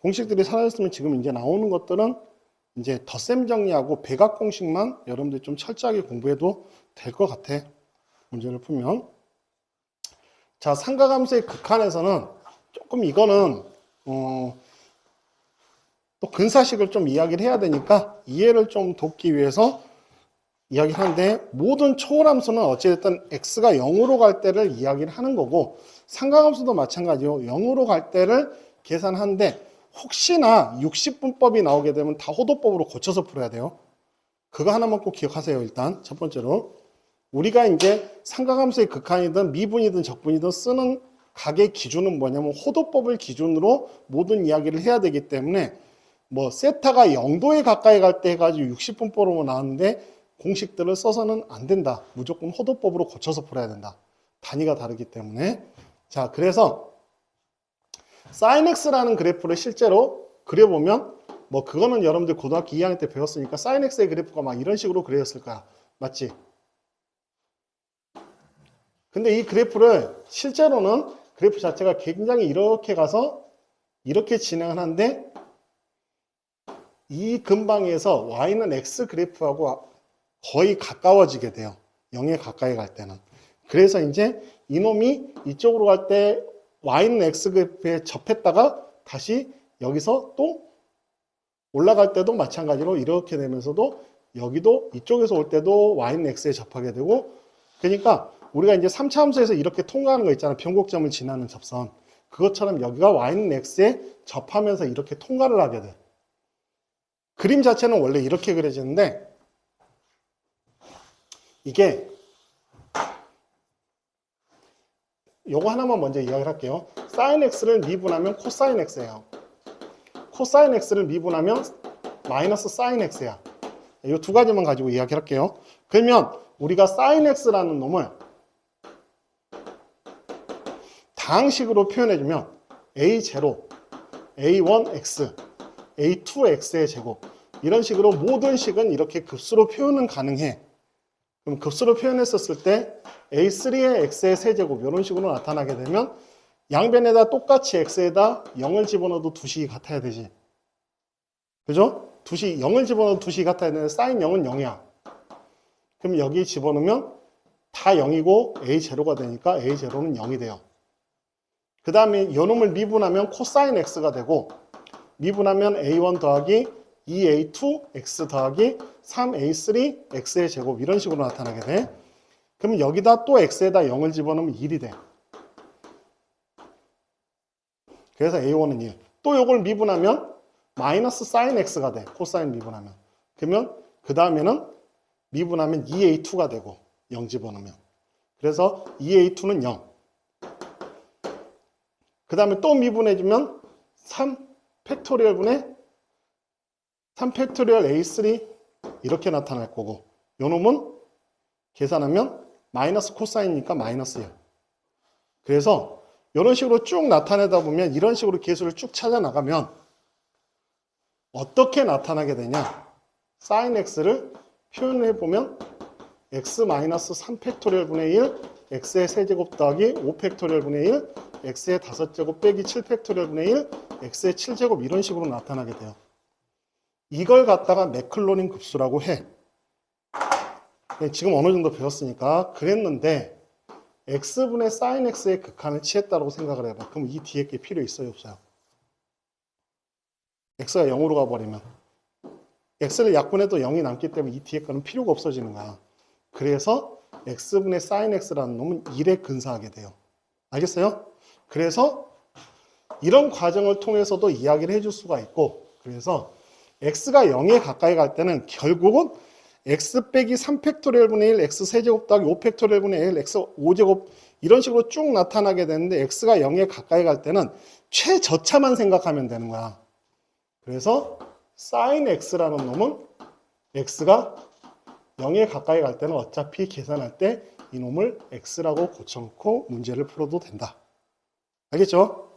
공식들이 사라졌으면 지금 이제 나오는 것들은 이제 덧셈 정리하고 배각 공식만 여러분들이 좀 철저하게 공부해도 될 것 같아. 문제를 풀면. 자, 삼각함수의 극한에서는 조금 이거는 또 근사식을 좀 이야기를 해야 되니까 이해를 좀 돕기 위해서 이야기하는데, 모든 초월함수는 어찌됐든 x가 0으로 갈 때를 이야기를 하는 거고, 삼각함수도 마찬가지로 0으로 갈 때를 계산하는데, 혹시나 60분법이 나오게 되면 다 호도법으로 고쳐서 풀어야 돼요. 그거 하나만 꼭 기억하세요. 일단 첫 번째로 우리가 이제 삼각함수의 극한이든 미분이든 적분이든 쓰는 각의 기준은 뭐냐면 호도법을 기준으로 모든 이야기를 해야 되기 때문에, 뭐 세타가 0도에 가까이 갈 때 해가지고 60분법으로 나왔는데 공식들을 써서는 안 된다. 무조건 호도법으로 고쳐서 풀어야 된다. 단위가 다르기 때문에. 자, 그래서 sin x라는 그래프를 실제로 그려보면, 뭐 그거는 여러분들 고등학교 2학년 때 배웠으니까 sin x의 그래프가 막 이런 식으로 그려졌을 거야. 맞지? 근데 이 그래프를 실제로는 그래프 자체가 굉장히 이렇게 가서 이렇게 진행을 하는데, 이 근방에서 y는 x 그래프하고 거의 가까워지게 돼요. 0에 가까이 갈 때는. 그래서 이제 이놈이 이쪽으로 갈 때 y는 x 그래프에 접했다가 다시 여기서 또 올라갈 때도 마찬가지로 이렇게 되면서도 여기도 이쪽에서 올 때도 y는 x에 접하게 되고, 그러니까 우리가 이제 3차 함수에서 이렇게 통과하는 거 있잖아요. 변곡점을 지나는 접선. 그것처럼 여기가 y는 x에 접하면서 이렇게 통과를 하게 돼. 그림 자체는 원래 이렇게 그려지는데, 이게 요거 하나만 먼저 이야기를 할게요. sin x를 미분하면 코사인 x예요. 코사인 x를 미분하면 마이너스 sin x야. 이 두 가지만 가지고 이야기를 할게요. 그러면 우리가 sin x라는 놈을 다항식으로 표현해주면 a0, a1x, a2x의 제곱, 이런 식으로 모든 식은 이렇게 급수로 표현은 가능해. 그럼 급수로 표현했었을 때 a3의 x의 세제곱 이런 식으로 나타나게 되면 양변에다 똑같이 x에다 0을 집어넣어도 두 식이 같아야 되지. 그죠? 0을 집어넣어도 두 식이 같아야 되는데 sin 0은 0이야. 그럼 여기 집어넣으면 다 0이고 a0가 되니까 a0는 0이 돼요. 그 다음에 이놈을 미분하면 코사인 x가 되고, 미분하면 a1 더하기 2a2x 더하기 3a3x의 제곱 이런 식으로 나타나게 돼. 그럼 여기다 또 x에다 0을 집어넣으면 1이 돼. 그래서 a1은 1. 또 이걸 미분하면 마이너스 sin x가 돼. 코사인 미분하면. 그러면 그 다음에는 미분하면 2a2가 되고 0 집어넣으면. 그래서 2a2는 0. 그 다음에 또 미분해주면 3 팩토리얼 분의 3 팩토리얼 a3 이렇게 나타날 거고, 요 놈은 계산하면 마이너스 코사인이니까 마이너스 1. 그래서 이런 식으로 쭉 나타내다 보면 이런 식으로 계수를 쭉 찾아 나가면 어떻게 나타나게 되냐? sin x를 표현해 보면 x 마이너스 3 팩토리얼 분의 1, x의 세제곱 더하기 5 팩토리얼 분의 1, x의 5제곱 빼기 7 팩토리얼 분의 1, x의 7제곱 이런 식으로 나타나게 돼요. 이걸 갖다가 맥클로린 급수라고 해. 지금 어느 정도 배웠으니까 그랬는데 x분의 sin x의 극한을 취했다고 생각을 해봐. 그럼 이 뒤에 게 필요 있어요, 없어요? x가 0으로 가버리면 x를 약분해도 0이 남기 때문에 이 뒤에 거는 필요가 없어지는 거야. 그래서 x분의 sin x라는 놈은 1에 근사하게 돼요. 알겠어요? 그래서 이런 과정을 통해서도 이야기를 해줄 수가 있고, 그래서 x가 0에 가까이 갈 때는 결국은 x 빼기 3 팩토리얼 분의 1, x 세제곱 더하기 5 팩토리얼 분의 1, x 5제곱 이런 식으로 쭉 나타나게 되는데, x가 0에 가까이 갈 때는 최저차만 생각하면 되는 거야. 그래서 sin x라는 놈은 x가 0에 가까이 갈 때는 어차피 계산할 때 이놈을 x라고 고쳐놓고 문제를 풀어도 된다. 알겠죠?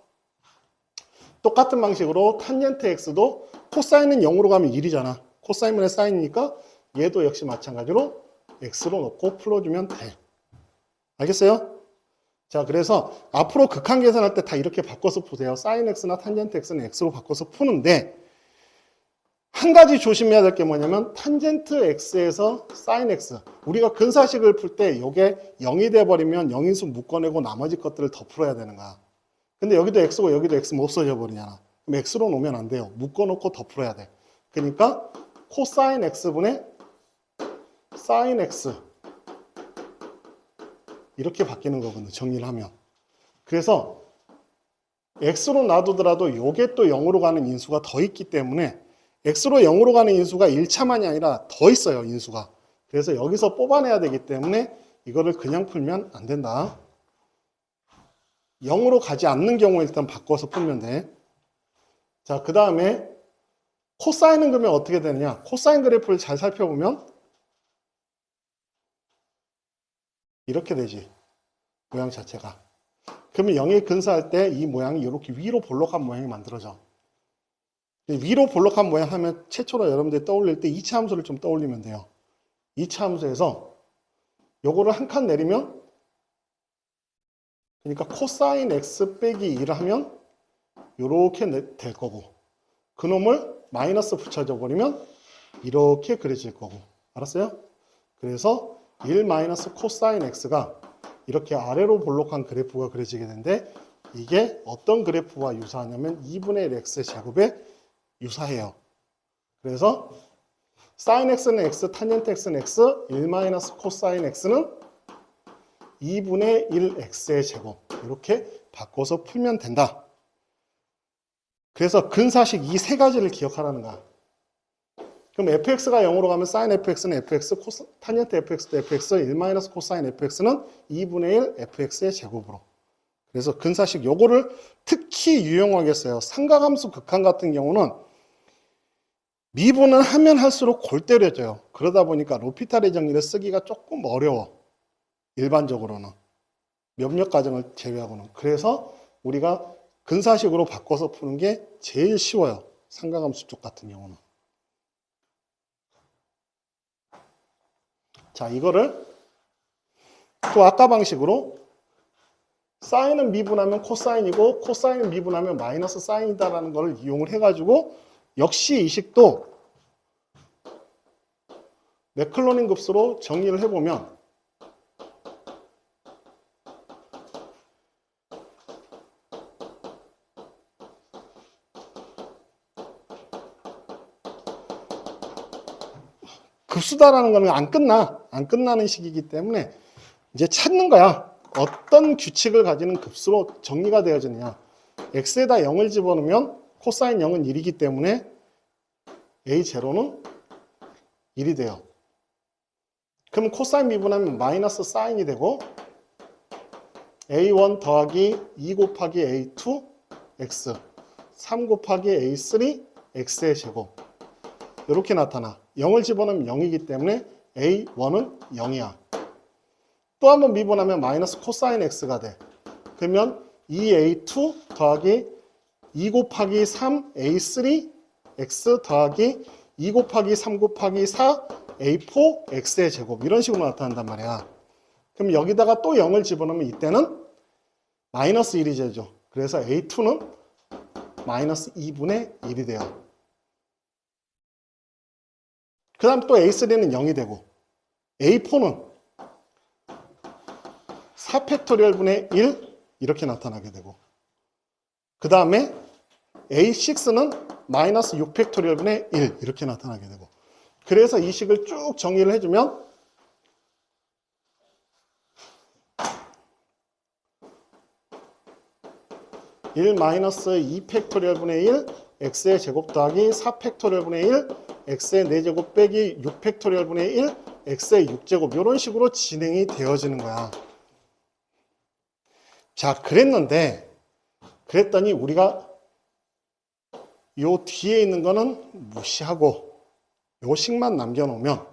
똑같은 방식으로 탄젠트 x도 코사인은 0으로 가면 1이잖아. 코사인분의 사인이니까 얘도 역시 마찬가지로 x로 놓고 풀어주면 돼. 알겠어요? 자, 그래서 앞으로 극한 계산할 때 다 이렇게 바꿔서 푸세요. sin x나 탄젠트 x는 x로 바꿔서 푸는데 한 가지 조심해야 될 게 뭐냐면 탄젠트 x에서 sin x. 우리가 근사식을 풀 때 이게 0이 돼버리면 영인수 묶어내고 나머지 것들을 더 풀어야 되는 거야. 근데 여기도 x고 여기도 x면 없어져 버리잖아. 그럼 x로 놓으면 안 돼요. 묶어놓고 더 풀어야 돼. 그러니까 코사인 x분의 sin x 이렇게 바뀌는 거거든요. 정리를 하면. 그래서 x로 놔두더라도 이게 또 0으로 가는 인수가 더 있기 때문에 x로 0으로 가는 인수가 1차만이 아니라 더 있어요. 인수가. 그래서 여기서 뽑아내야 되기 때문에 이거를 그냥 풀면 안 된다. 0으로 가지 않는 경우에 일단 바꿔서 풀면 돼. 자, 그 다음에 코사인은 그러면 어떻게 되느냐. 코사인 그래프를 잘 살펴보면 이렇게 되지. 모양 자체가. 그러면 0에 근사할 때 이 모양이 이렇게 위로 볼록한 모양이 만들어져. 위로 볼록한 모양 하면 최초로 여러분들이 떠올릴 때 2차 함수를 좀 떠올리면 돼요. 2차 함수에서 요거를 한 칸 내리면 그러니까 코사인 x 빼기 1을 하면 이렇게 될 거고 그놈을 마이너스 붙여줘 버리면 이렇게 그려질 거고 알았어요? 그래서 1 마이너스 코사인 x가 이렇게 아래로 볼록한 그래프가 그려지게 되는데 이게 어떤 그래프와 유사하냐면 2분의 1 x 제곱에 유사해요. 그래서 sin x는 x, 탄젠트 x는 x, 1 마이너스 코사인 x는 2분의 1 x의 제곱 이렇게 바꿔서 풀면 된다. 그래서 근사식 이 세 가지를 기억하라는 거야. 그럼 fx가 0으로 가면 sin fx는 fx, 탄젠트 fx도 fx, 1 마이너스 코사인 fx는 2분의 1 fx의 제곱으로. 그래서 근사식 요거를 특히 유용하게 써요. 삼각함수 극한 같은 경우는 미분은 하면 할수록 골 때려져요. 그러다 보니까 로피탈의 정리를 쓰기가 조금 어려워. 일반적으로는. 몇몇 과정을 제외하고는. 그래서 우리가 근사식으로 바꿔서 푸는 게 제일 쉬워요. 삼각함수 쪽 같은 경우는. 자, 이거를 또 아까 방식으로 사인은 미분하면 코사인이고 코사인은 미분하면 마이너스 사인이다라는 걸 이용을 해가지고 역시 이 식도 맥클로닌 급수로 정리를 해보면 급수다라는 거는 안 끝나는 식이기 때문에 이제 찾는 거야. 어떤 규칙을 가지는 급수로 정리가 되어지느냐. x에다 0을 집어넣으면 코사인 0은 1이기 때문에 a0는 1이 돼요. 그럼 코사인 미분하면 마이너스 사인이 되고 a1 더하기 2 곱하기 a2 x 3 곱하기 a3 x의 제곱 이렇게 나타나. 0을 집어넣으면 0이기 때문에 a1은 0이야. 또 한 번 미분하면 마이너스 코사인 x가 돼. 그러면 2a2 더하기 2 곱하기 3 a3 x 더하기 2 곱하기 3 곱하기 4 a4 x의 제곱 이런 식으로 나타난단 말이야. 그럼 여기다가 또 0을 집어넣으면 이때는 마이너스 1이 되죠. 그래서 a2는 마이너스 2분의 1이 돼요. 그 다음 또 a3는 0이 되고 a4는 4팩토리얼 분의 1 이렇게 나타나게 되고 그 다음에 a6는 마이너스 6팩토리얼 분의 1 이렇게 나타나게 되고 그래서 이 식을 쭉 정리를 해주면 (1 마이너스 2팩토리얼 분의 1) x의 제곱 더하기 4팩토리얼 분의 1 x의 4제곱 빼기 6팩토리얼 분의 1 x의 6제곱 이런 식으로 진행이 되어지는 거야. 자, 그랬더니 우리가 요 뒤에 있는 거는 무시하고 요 식만 남겨놓으면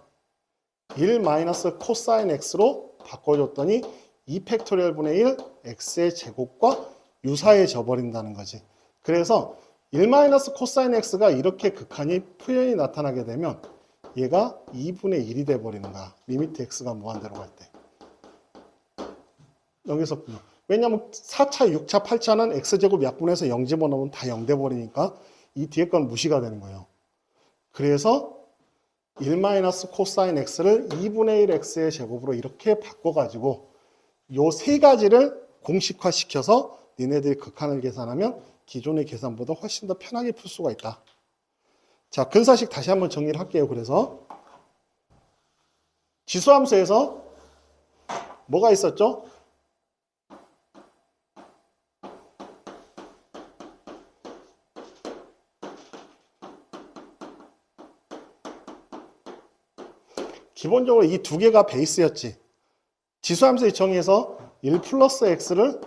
1 마이너스 코사인 x로 바꿔줬더니 2팩토리얼 분의 1 x의 제곱과 유사해져 버린다는 거지. 그래서 1 마이너스 코사인 x가 이렇게 극한이 표현이 나타나게 되면 얘가 2분의 1이 돼버리는 거야. 리미트 x가 무한대로 갈 때. 여기서 왜냐하면 4차, 6차, 8차는 x제곱 약분해서 0 집어넣으면 다 0 돼버리니까 이 뒤에 건 무시가 되는 거예요. 그래서 1 코사인 x를 2분의 1 x의 제곱으로 이렇게 바꿔가지고 요 세 가지를 공식화시켜서 니네들이 극한을 계산하면 기존의 계산보다 훨씬 더 편하게 풀 수가 있다. 자, 근사식 다시 한번 정리를 할게요. 그래서 지수함수에서 뭐가 있었죠? 기본적으로 이 두 개가 베이스였지. 지수함수의 정의에서 1 플러스 x를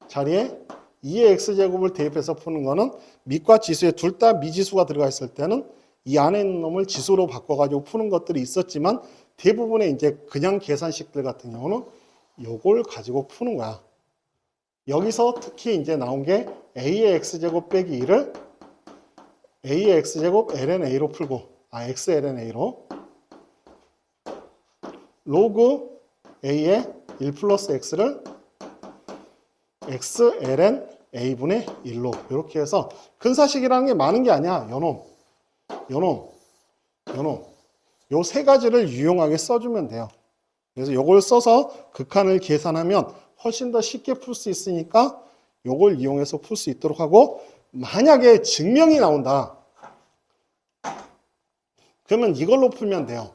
자리에 2의 x제곱을 대입해서 푸는 거는 밑과 지수에 둘 다 미지수가 들어가 있을 때는 이 안에 있는 놈을 지수로 바꿔가지고 푸는 것들이 있었지만 대부분의 이제 그냥 계산식들 같은 경우는 요걸 가지고 푸는 거야. 여기서 특히 이제 나온 게 a의 x제곱 빼기 2를 a의 x제곱 lna로 풀고, xlna로 로그 a의 1 플러스 x를 x ln a분의 1로 이렇게 해서 근사식이라는 게 많은 게 아니야. 요놈 요 세 가지를 유용하게 써주면 돼요. 그래서 요걸 써서 극한을 계산하면 훨씬 더 쉽게 풀 수 있으니까 요걸 이용해서 풀 수 있도록 하고, 만약에 증명이 나온다 그러면 이걸로 풀면 돼요.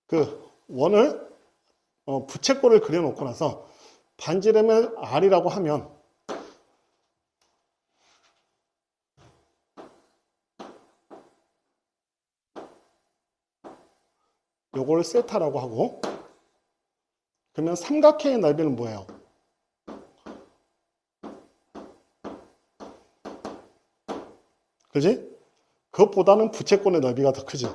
그 원을 부채꼴을 그려놓고 나서 반지름을 r이라고 하면 요걸 세타라고 하고, 그러면 삼각형의 넓이는 뭐예요? 그지? 그것보다는 부채꼴의 넓이가 더 크지.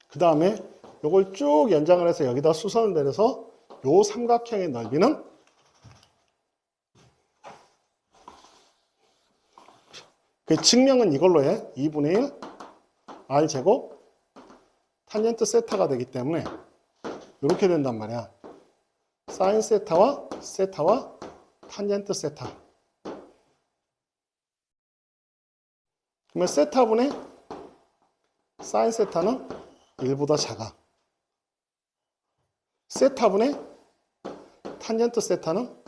그 다음에 요걸 쭉 연장을 해서 여기다 수선을 내려서 요 삼각형의 넓이는 그 증명은 이걸로 해. 2분의 1 r제곱 탄젠트 세타가 되기 때문에 이렇게 된단 말이야. 사인 세타와 탄젠트 세타. 그러면 세타분의 사인 세타는 1보다 작아. 세타분의 탄젠트 세타는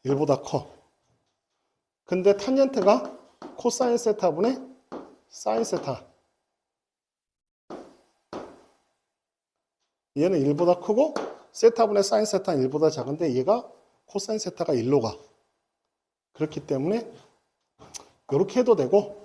1보다 커. 근데 탄젠트가 코사인 세타분의 사인 세타. 얘는 1보다 크고 세타분의 사인 세타는 1보다 작은데 얘가 코사인 세타가 1로 가. 그렇기 때문에 이렇게 해도 되고,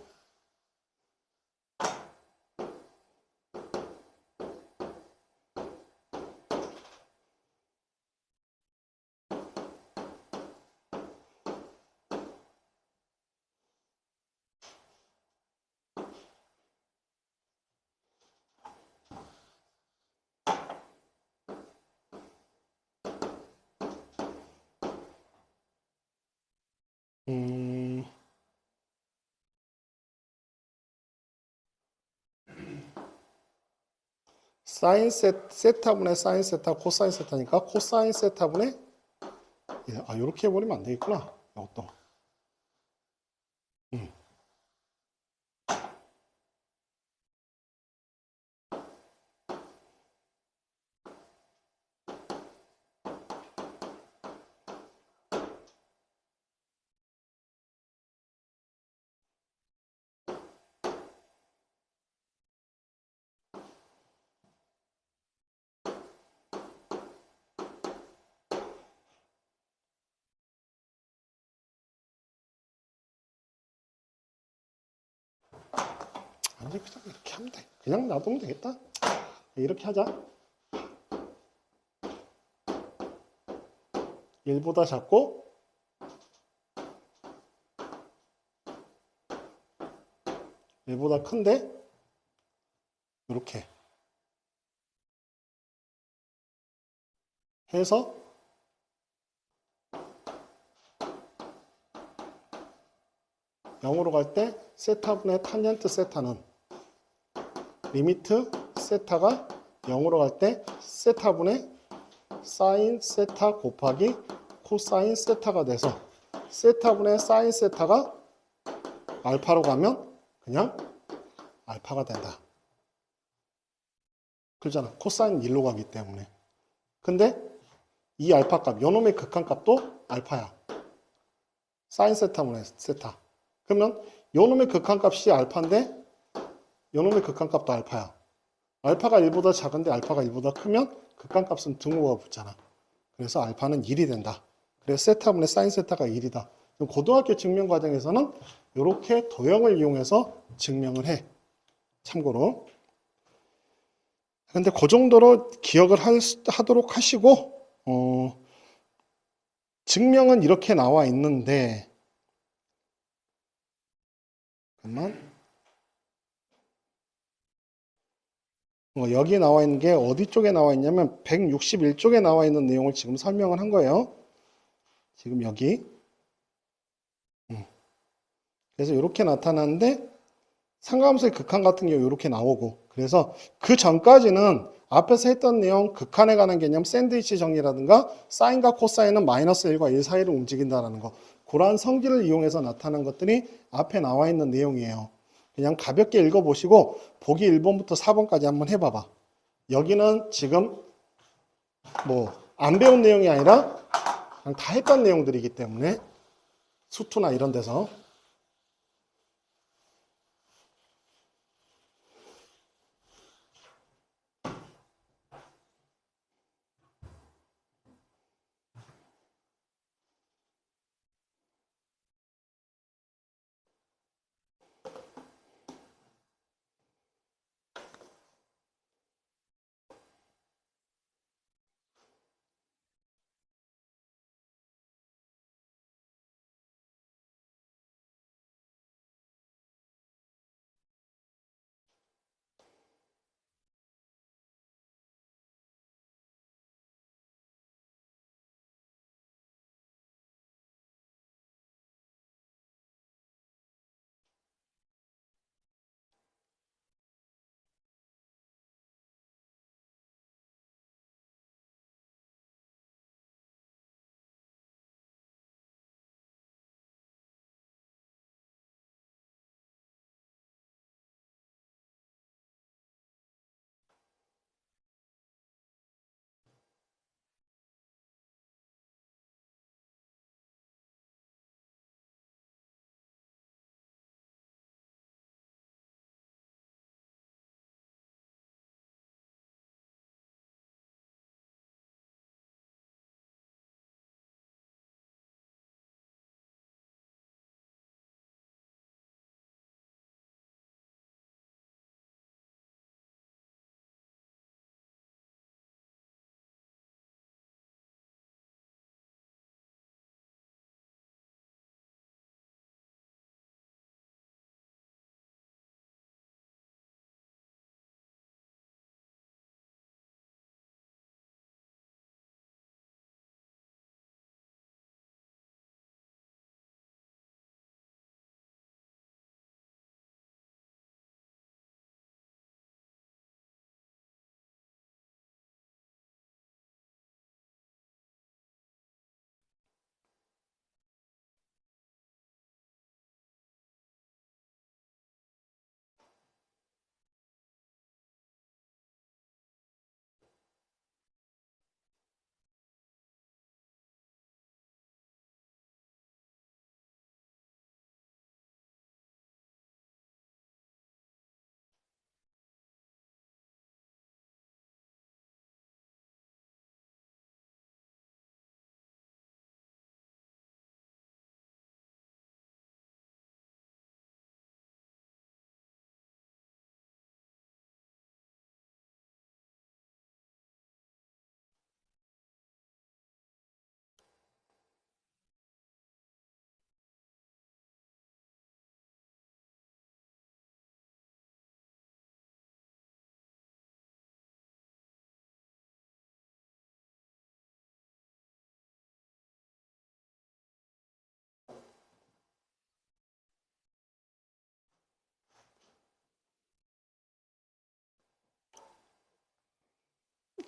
사인 세타분의 사인 세타, 코사인 세타니까 코사인 세타분의, 이렇게 해버리면 안 되겠구나. 이것도. 아니, 그냥 이렇게 하면 돼. 그냥 놔두면 되겠다. 이렇게 하자. 1보다 작고, 얘보다 큰데 이렇게 해서 영으로 갈 때 세타분의 탄젠트 세타는 리미트 세타가 0으로 갈 때 세타분의 사인 세타 곱하기 코사인 세타가 돼서 세타분의 사인 세타가 알파로 가면 그냥 알파가 된다. 그러잖아. 코사인 1로 가기 때문에. 근데 이 알파 값, 요놈의 극한값도 알파야. 사인 세타분의 세타. 그러면 요놈의 극한값이 알파인데 요놈의 극한값도 알파야. 알파가 1보다 작은데 알파가 1보다 크면 극한값은 등호가 붙잖아. 그래서 알파는 1이 된다. 그래서 세타분의 사인 세타가 1이다. 고등학교 증명 과정에서는 이렇게 도형을 이용해서 증명을 해. 참고로. 근데 그 정도로 기억을 하도록 하시고, 증명은 이렇게 나와 있는데, 잠깐만. 여기 나와 있는 게 어디 쪽에 나와 있냐면 161쪽에 나와 있는 내용을 지금 설명을 한 거예요. 지금 여기. 그래서 이렇게 나타나는데 상가함수의 극한 같은 경우 이렇게 나오고, 그래서 그 전까지는 앞에서 했던 내용 극한에 관한 개념 샌드위치 정리라든가 사인과 코사인은 마이너스 1과 1 사이로 움직인다는 거, 그러한 성질을 이용해서 나타난 것들이 앞에 나와 있는 내용이에요. 그냥 가볍게 읽어보시고 보기 1번부터 4번까지 한번 해봐봐. 여기는 지금 뭐 안 배운 내용이 아니라 그냥 다 했던 내용들이기 때문에 수투나 이런 데서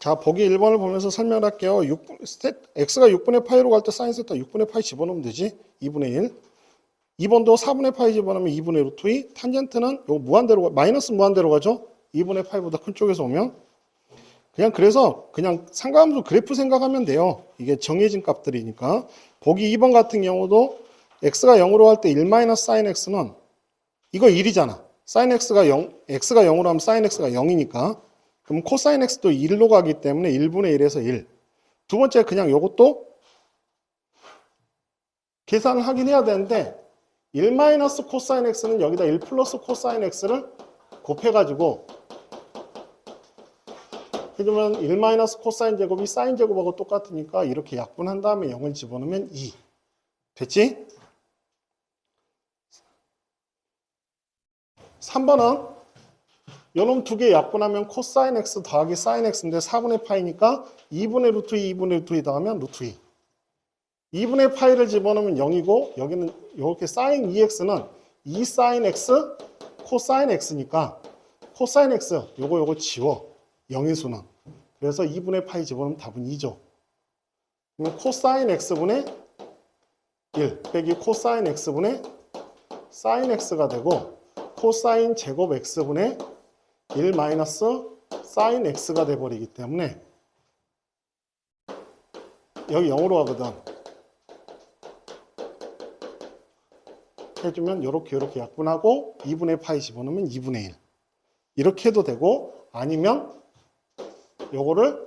자, 보기 1번을 보면서 설명할게요. x가 6분의 파이로 갈 때 사인 세타 6분의 파이 집어넣으면 되지. 2분의 1. 2번도 4분의 파이 집어넣으면 2분의 루트 2. 탄젠트는 요 무한대로, 마이너스 무한대로 가죠. 2분의 파이보다 큰 쪽에서 오면. 그래서 그냥 상가함수 그래프 생각하면 돼요. 이게 정해진 값들이니까. 보기 2번 같은 경우도 x가 0으로 갈 때 1 sin x는 이거 1이잖아. sin x가 0으로 하면 sin x가 0이니까. 그럼 코사인 x도 1로 가기 때문에 1분의 1에서 1. 두 번째 그냥 요것도 계산을 하긴 해야 되는데 1 코사인 x는 여기다 1 플러스 코사인 x를 곱해가지고 해주면 1 코사인 제곱이 사인 제곱하고 똑같으니까 이렇게 약분한 다음에 0을 집어넣으면 2. 됐지? 3번은 요놈 두 개 약분하면 코사인 x 더하기 사인 x인데 4분의 파이니까 2분의 루트 2, 2분의 루트 2 더하면 루트 2. 2분의 파이를 집어넣으면 0이고 여기는 이렇게 사인 2x는 2 사인 x 코사인 x니까 코사인 x 요거 지워. 0의 수는. 그래서 2분의 파이 집어넣으면 답은 2죠. 그러면 코사인 x분의 1 빼기 코사인 x분의 사인 x가 되고 코사인 제곱 x분의 1 마이너스 사인 x가 돼버리기 때문에 여기 0으로 가거든. 해주면 요렇게 약분하고 2분의 파이 집어넣으면 2분의 1. 이렇게 해도 되고 아니면 요거를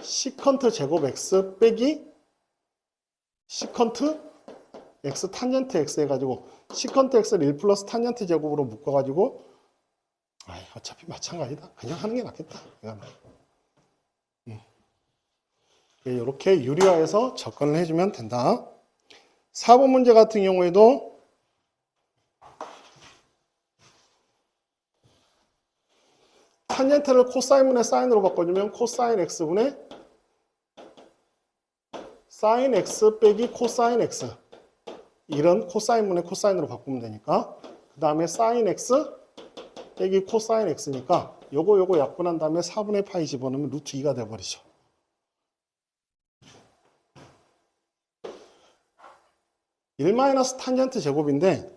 시컨트 제곱 x 빼기 시컨트 x 탄젠트 x 해가지고 시컨트 x를 1 플러스 탄젠트 제곱으로 묶어가지고 어차피 마찬가지다. 그냥 하는 게 낫겠다. 이렇게 유리화해서 접근을 해주면 된다. 4번 문제 같은 경우에도 탄젠트를 코사인분의 사인으로 바꿔주면 코사인 x분의 사인 x 빼기 코사인 x. 이런 코사인분의 코사인으로 바꾸면 되니까. 그 다음에 사인 x 빼기 코사인 x니까 요거 약분한 다음에 4분의 파이 집어넣으면 루트 2가 돼버리죠. 일 마이너스 탄젠트 제곱인데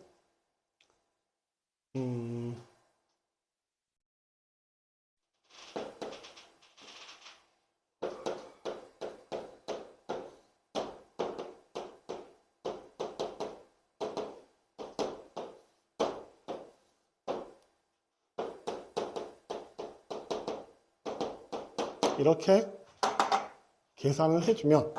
이렇게 계산을 해주면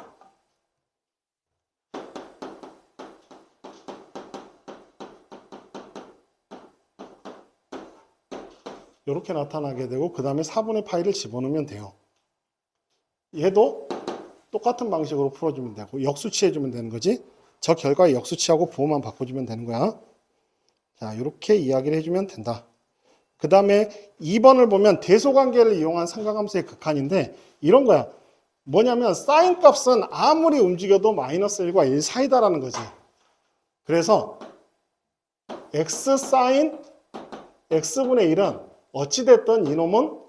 이렇게 나타나게 되고 그 다음에 4분의 파이를 집어넣으면 돼요. 얘도 똑같은 방식으로 풀어주면 되고 역수치해주면 되는 거지. 저 결과에 역수치하고 부호만 바꿔주면 되는 거야. 자, 이렇게 이야기를 해주면 된다. 그 다음에 2번을 보면 대소관계를 이용한 삼각함수의 극한인데 이런 거야. 뭐냐면 사인 값은 아무리 움직여도 마이너스 1과 1 사이다라는 거지. 그래서 x 사인 x분의 1은 어찌됐든 이놈은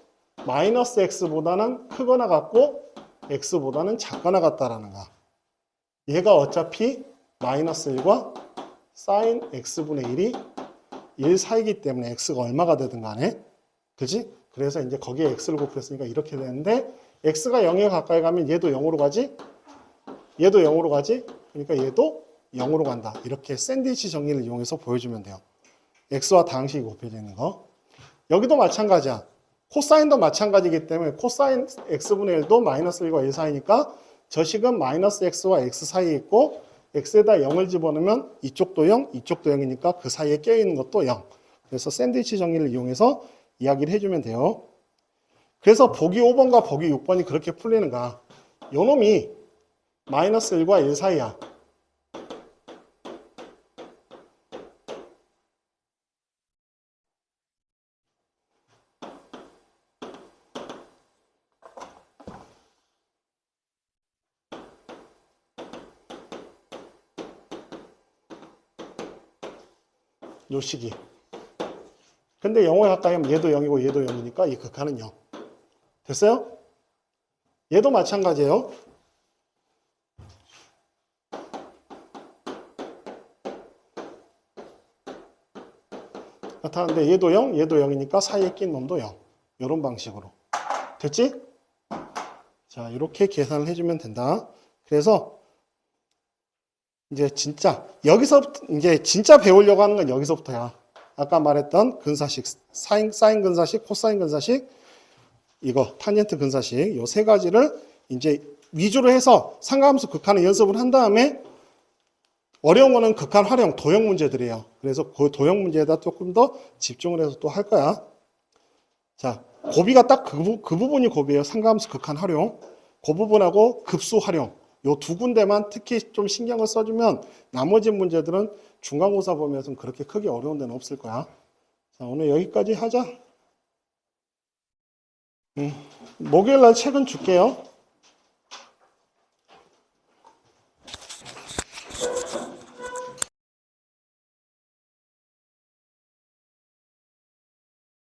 마이너스 x보다는 크거나 같고 x보다는 작거나 같다라는 거야. 얘가 어차피 마이너스 1과 사인 x분의 1이 1 사이기 때문에 x가 얼마가 되든 간에 그지? 그래서 이제 거기에 x를 곱했으니까 이렇게 되는데 x가 0에 가까이 가면 얘도 0으로 가지? 얘도 0으로 가지? 그러니까 얘도 0으로 간다. 이렇게 샌드위치 정리를 이용해서 보여주면 돼요. x와 다항식이 곱해져 있는 거. 여기도 마찬가지야. 코사인도 마찬가지이기 때문에 코사인 x분의 1도 마이너스 1과 1 사이니까 저 식은 마이너스 x와 x 사이에 있고 x에다 0을 집어넣으면 이쪽도 0, 이쪽도 0이니까 그 사이에 껴있는 것도 0. 그래서 샌드위치 정리를 이용해서 이야기를 해주면 돼요. 그래서 보기 5번과 보기 6번이 그렇게 풀리는 거야. 요 놈이 마이너스 1과 1 사이야. 요 식이. 근데 0에 가까이 하면 얘도 0이고 얘도 0이니까 이 극한은 0. 됐어요? 얘도 마찬가지예요. 나타나는데 얘도 0, 얘도 0이니까 사이에 낀 놈도 0. 이런 방식으로. 됐지? 자, 이렇게 계산을 해주면 된다. 그래서 이제 진짜 여기서부터 이제 진짜 배우려고 하는 건 여기서부터야. 아까 말했던 근사식, 사인 근사식, 코사인 근사식, 이거 탄젠트 근사식, 요 세 가지를 이제 위주로 해서 상가함수 극한의 연습을 한 다음에 어려운 거는 극한 활용, 도형 문제들이에요. 그래서 그 도형 문제에다 조금 더 집중을 해서 또 할 거야. 자, 고비가 딱 그 부분이 고비예요. 상가함수 극한 활용. 그 부분하고 급수 활용. 요 두 군데만 특히 좀 신경을 써주면 나머지 문제들은 중간고사 보면서 그렇게 크게 어려운 데는 없을 거야. 자, 오늘 여기까지 하자. 목요일 날 책은 줄게요.